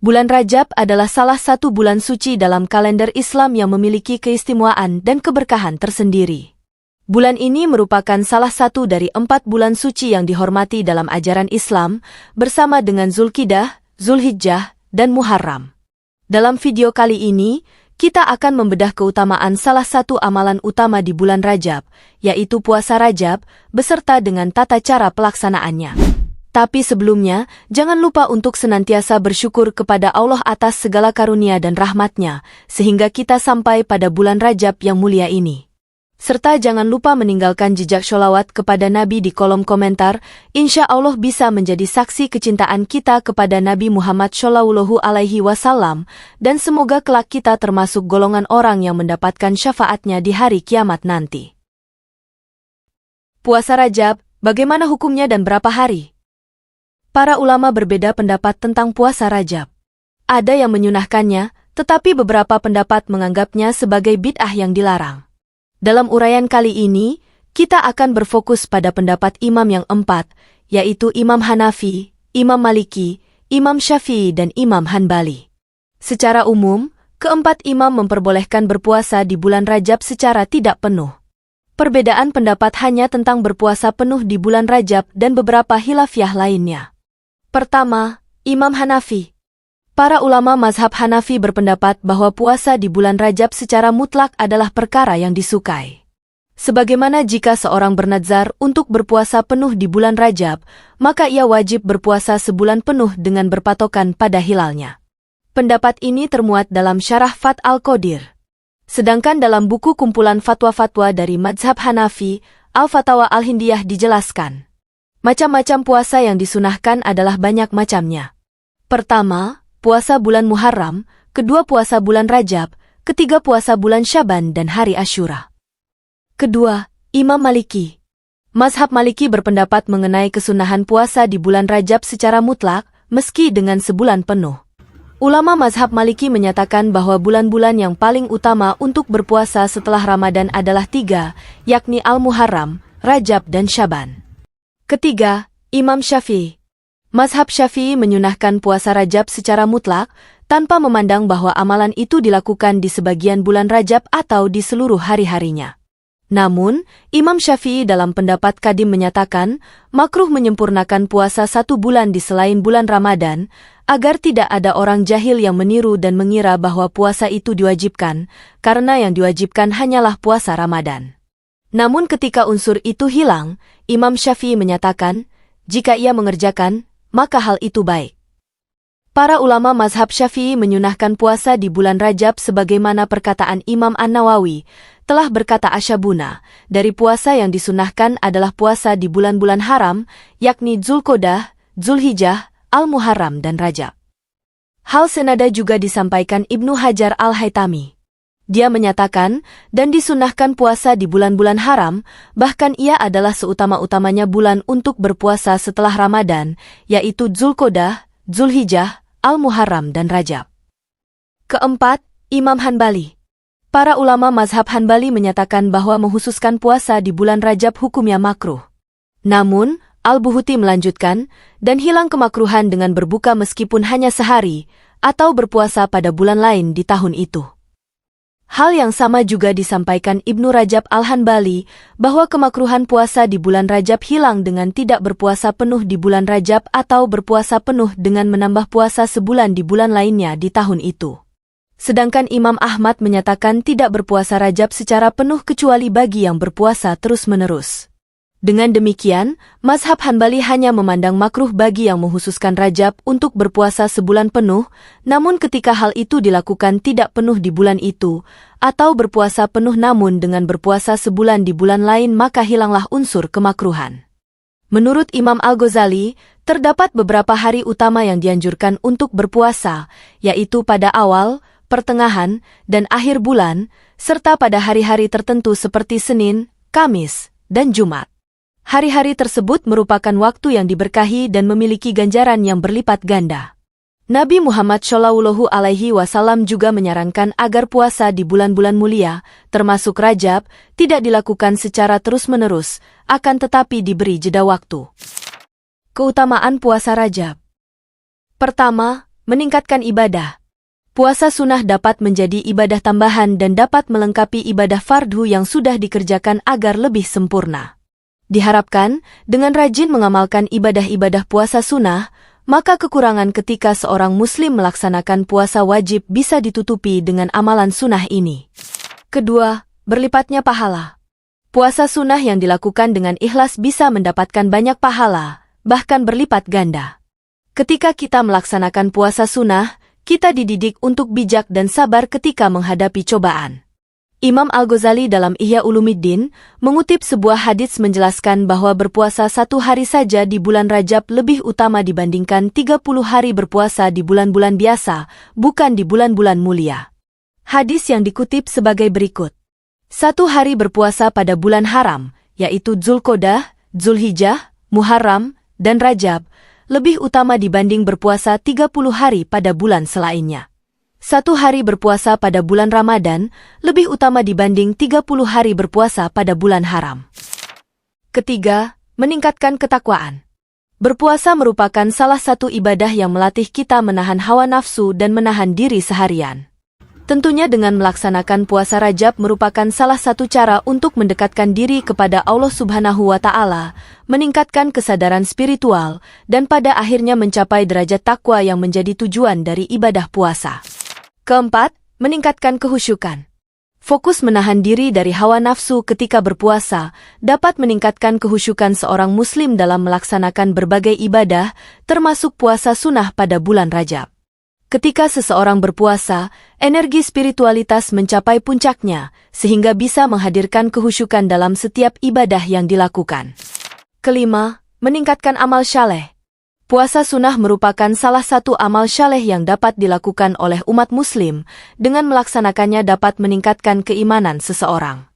Bulan Rajab adalah salah satu bulan suci dalam kalender Islam yang memiliki keistimewaan dan keberkahan tersendiri. Bulan ini merupakan salah satu dari 4 bulan suci yang dihormati dalam ajaran Islam, bersama dengan Zulqidah, Zulhijjah, dan Muharram. Dalam video kali ini, kita akan membedah keutamaan salah satu amalan utama di bulan Rajab, yaitu puasa Rajab, beserta dengan tata cara pelaksanaannya. Tapi sebelumnya, jangan lupa untuk senantiasa bersyukur kepada Allah atas segala karunia dan rahmat-Nya, sehingga kita sampai pada bulan Rajab yang mulia ini. Serta jangan lupa meninggalkan jejak sholawat kepada Nabi di kolom komentar, insya Allah bisa menjadi saksi kecintaan kita kepada Nabi Muhammad Shallallahu Alaihi Wasallam, dan semoga kelak kita termasuk golongan orang yang mendapatkan syafaatnya di hari kiamat nanti. Puasa Rajab, bagaimana hukumnya dan berapa hari? Para ulama berbeda pendapat tentang puasa Rajab. Ada yang menyunahkannya, tetapi beberapa pendapat menganggapnya sebagai bid'ah yang dilarang. Dalam uraian kali ini, kita akan berfokus pada pendapat imam yang 4, yaitu Imam Hanafi, Imam Maliki, Imam Syafi'i, dan Imam Hanbali. Secara umum, keempat imam memperbolehkan berpuasa di bulan Rajab secara tidak penuh. Perbedaan pendapat hanya tentang berpuasa penuh di bulan Rajab dan beberapa khilafiyah lainnya. Pertama, Imam Hanafi. Para ulama mazhab Hanafi berpendapat bahwa puasa di bulan Rajab secara mutlak adalah perkara yang disukai. Sebagaimana jika seorang bernadzar untuk berpuasa penuh di bulan Rajab, maka ia wajib berpuasa sebulan penuh dengan berpatokan pada hilalnya. Pendapat ini termuat dalam Syarah Fath al-Qadir. Sedangkan dalam buku kumpulan fatwa-fatwa dari mazhab Hanafi, Al-Fatawa Al-Hindiyah dijelaskan. Macam-macam puasa yang disunahkan adalah banyak macamnya. Pertama, puasa bulan Muharram, kedua puasa bulan Rajab, ketiga puasa bulan Syaban dan hari Asyura. Kedua, Imam Maliki. Mazhab Maliki berpendapat mengenai kesunahan puasa di bulan Rajab secara mutlak, meski dengan sebulan penuh. Ulama mazhab Maliki menyatakan bahwa bulan-bulan yang paling utama untuk berpuasa setelah Ramadan adalah 3, yakni Al-Muharram, Rajab dan Syaban. Ketiga, Imam Syafi'i. Mazhab Syafi'i menyunahkan puasa Rajab secara mutlak, tanpa memandang bahwa amalan itu dilakukan di sebagian bulan Rajab atau di seluruh hari-harinya. Namun, Imam Syafi'i dalam pendapat Qadim menyatakan, makruh menyempurnakan puasa 1 bulan di selain bulan Ramadan, agar tidak ada orang jahil yang meniru dan mengira bahwa puasa itu diwajibkan, karena yang diwajibkan hanyalah puasa Ramadan. Namun ketika unsur itu hilang, Imam Syafi'i menyatakan, jika ia mengerjakan, maka hal itu baik. Para ulama mazhab Syafi'i menyunahkan puasa di bulan Rajab sebagaimana perkataan Imam An-Nawawi, telah berkata Asyabuna, dari puasa yang disunahkan adalah puasa di bulan-bulan haram, yakni Zulqa'dah, Zulhijjah, Al-Muharram dan Rajab. Hal senada juga disampaikan Ibnu Hajar Al-Haytami. Dia menyatakan, dan disunahkan puasa di bulan-bulan haram, bahkan ia adalah seutama-utamanya bulan untuk berpuasa setelah Ramadan, yaitu Zulqa'dah, Zulhijjah, Al-Muharram dan Rajab. Keempat, Imam Hanbali. Para ulama mazhab Hanbali menyatakan bahwa menghususkan puasa di bulan Rajab hukumnya makruh. Namun, Al-Buhuti melanjutkan, dan hilang kemakruhan dengan berbuka meskipun hanya sehari, atau berpuasa pada bulan lain di tahun itu. Hal yang sama juga disampaikan Ibnu Rajab Al-Hanbali, bahwa kemakruhan puasa di bulan Rajab hilang dengan tidak berpuasa penuh di bulan Rajab atau berpuasa penuh dengan menambah puasa sebulan di bulan lainnya di tahun itu. Sedangkan Imam Ahmad menyatakan tidak berpuasa Rajab secara penuh kecuali bagi yang berpuasa terus-menerus. Dengan demikian, mazhab Hanbali hanya memandang makruh bagi yang menghususkan Rajab untuk berpuasa sebulan penuh, namun ketika hal itu dilakukan tidak penuh di bulan itu, atau berpuasa penuh namun dengan berpuasa sebulan di bulan lain maka hilanglah unsur kemakruhan. Menurut Imam Al-Ghazali, terdapat beberapa hari utama yang dianjurkan untuk berpuasa, yaitu pada awal, pertengahan, dan akhir bulan, serta pada hari-hari tertentu seperti Senin, Kamis, dan Jumat. Hari-hari tersebut merupakan waktu yang diberkahi dan memiliki ganjaran yang berlipat ganda. Nabi Muhammad Shallallahu Alaihi Wasallam juga menyarankan agar puasa di bulan-bulan mulia, termasuk Rajab, tidak dilakukan secara terus-menerus, akan tetapi diberi jeda waktu. Keutamaan puasa Rajab. Pertama, meningkatkan ibadah. Puasa sunnah dapat menjadi ibadah tambahan dan dapat melengkapi ibadah fardhu yang sudah dikerjakan agar lebih sempurna. Diharapkan, dengan rajin mengamalkan ibadah-ibadah puasa sunnah, maka kekurangan ketika seorang muslim melaksanakan puasa wajib bisa ditutupi dengan amalan sunnah ini. Kedua, berlipatnya pahala. Puasa sunnah yang dilakukan dengan ikhlas bisa mendapatkan banyak pahala, bahkan berlipat ganda. Ketika kita melaksanakan puasa sunnah, kita dididik untuk bijak dan sabar ketika menghadapi cobaan. Imam Al-Ghazali dalam Ihya Ulumuddin mengutip sebuah hadits menjelaskan bahwa berpuasa 1 hari saja di bulan Rajab lebih utama dibandingkan 30 hari berpuasa di bulan-bulan biasa, bukan di bulan-bulan mulia. Hadis yang dikutip sebagai berikut. 1 hari berpuasa pada bulan haram, yaitu Dzulqa'dah, Dzulhijjah, Muharram, dan Rajab, lebih utama dibanding berpuasa 30 hari pada bulan selainnya. 1 hari berpuasa pada bulan Ramadan lebih utama dibanding 30 hari berpuasa pada bulan haram. Ketiga, meningkatkan ketakwaan. Berpuasa merupakan salah satu ibadah yang melatih kita menahan hawa nafsu dan menahan diri seharian. Tentunya dengan melaksanakan puasa Rajab merupakan salah satu cara untuk mendekatkan diri kepada Allah Subhanahu wa Ta'ala, meningkatkan kesadaran spiritual, dan pada akhirnya mencapai derajat takwa yang menjadi tujuan dari ibadah puasa. Keempat, meningkatkan kehusyukan. Fokus menahan diri dari hawa nafsu ketika berpuasa dapat meningkatkan kehusyukan seorang muslim dalam melaksanakan berbagai ibadah, termasuk puasa sunnah pada bulan Rajab. Ketika seseorang berpuasa, energi spiritualitas mencapai puncaknya, sehingga bisa menghadirkan kehusyukan dalam setiap ibadah yang dilakukan. Kelima, meningkatkan amal syaleh. Puasa sunnah merupakan salah satu amal syaleh yang dapat dilakukan oleh umat muslim, dengan melaksanakannya dapat meningkatkan keimanan seseorang.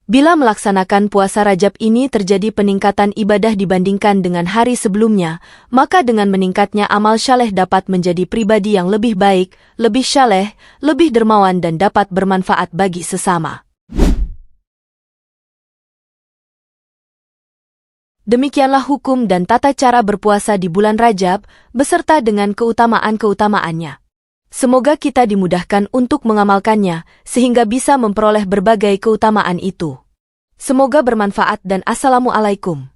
Bila melaksanakan puasa Rajab ini terjadi peningkatan ibadah dibandingkan dengan hari sebelumnya, maka dengan meningkatnya amal syaleh dapat menjadi pribadi yang lebih baik, lebih syaleh, lebih dermawan dan dapat bermanfaat bagi sesama. Demikianlah hukum dan tata cara berpuasa di bulan Rajab, beserta dengan keutamaan-keutamaannya. Semoga kita dimudahkan untuk mengamalkannya, sehingga bisa memperoleh berbagai keutamaan itu. Semoga bermanfaat dan Assalamualaikum.